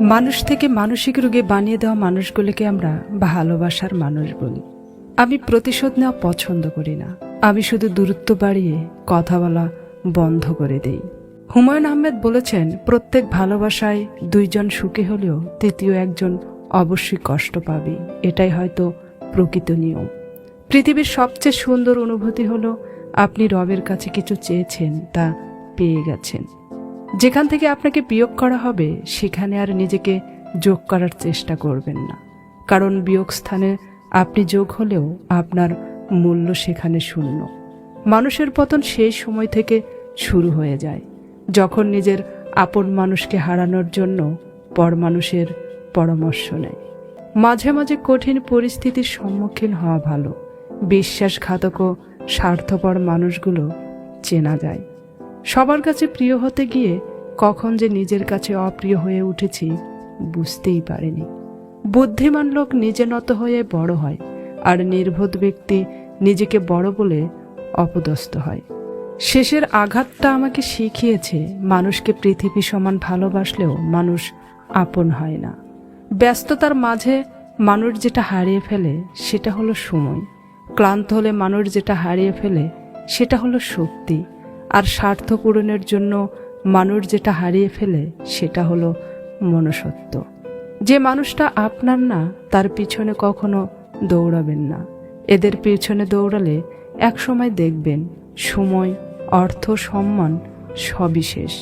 মানুষ থেকে মানসিক রোগে বানিয়ে দেওয়া মানুষগুলোকে আমরা ভালোবাসার মানুষ বলি। আমি প্রতিশোধ নেওয়া পছন্দ করি না। আমি শুধু দূরত্ব বাড়িয়ে কথা বলা বন্ধ করে দেই। হুমায়ুন আহমেদ বলেছেন, প্রত্যেক ভালোবাসায় দুইজন সুখী হলেও তৃতীয় একজন অবশ্যই কষ্ট পাবে। এটাই হয়তো প্রকৃত নিয়ম। পৃথিবীর সবচেয়ে সুন্দর অনুভূতি হলো আপনি রবের কাছে কিছু চেয়েছেন, তা পেয়ে গেছেন। যেখান থেকে আপনাকে বিয়োগ করা হবে সেখানে আর নিজেকে যোগ করার চেষ্টা করবেন না, কারণ বিয়োগ স্থানে আপনি যোগ হলেও আপনার মূল্য সেখানে শূন্য। মানুষের পতন সেই সময় থেকে শুরু হয়ে যায় যখন নিজের আপন মানুষকে হারানোর জন্য পর মানুষের পরামর্শ নেয়। মাঝে মাঝে কঠিন পরিস্থিতির সম্মুখীন হওয়া ভালো। বিশ্বাসঘাতক ও স্বার্থপর মানুষগুলো চেনা যায়। সবার কাছে প্রিয় হতে গিয়ে কখন যে নিজের কাছে অপ্রিয় হয়ে উঠেছি বুঝতেই পারিনি। বুদ্ধিমান লোক নিজে নত হয়ে বড় হয়, আর নির্বোধ ব্যক্তি নিজেকে বড় বলে অপদস্থ হয়। শেষের আঘাতটা আমাকে শিখিয়েছে, মানুষকে পৃথিবী সমান ভালোবাসলেও মানুষ আপন হয় না। ব্যস্ততার মাঝে মানুষ যেটা হারিয়ে ফেলে সেটা হলো সময়। ক্লান্ত হলে মানুষ যেটা হারিয়ে ফেলে সেটা হলো শক্তি। আর স্বার্থ পূরণের জন্য মানুষ যেটা হারিয়ে ফেলে সেটা হলো মনুষ্যত্ব। যে মানুষটা আপনার না, তার পিছনে কখনো দৌড়াবেন না। এদের পিছনে দৌড়ালে একসময় দেখবেন সময়, অর্থ, সম্মান সবই শেষ।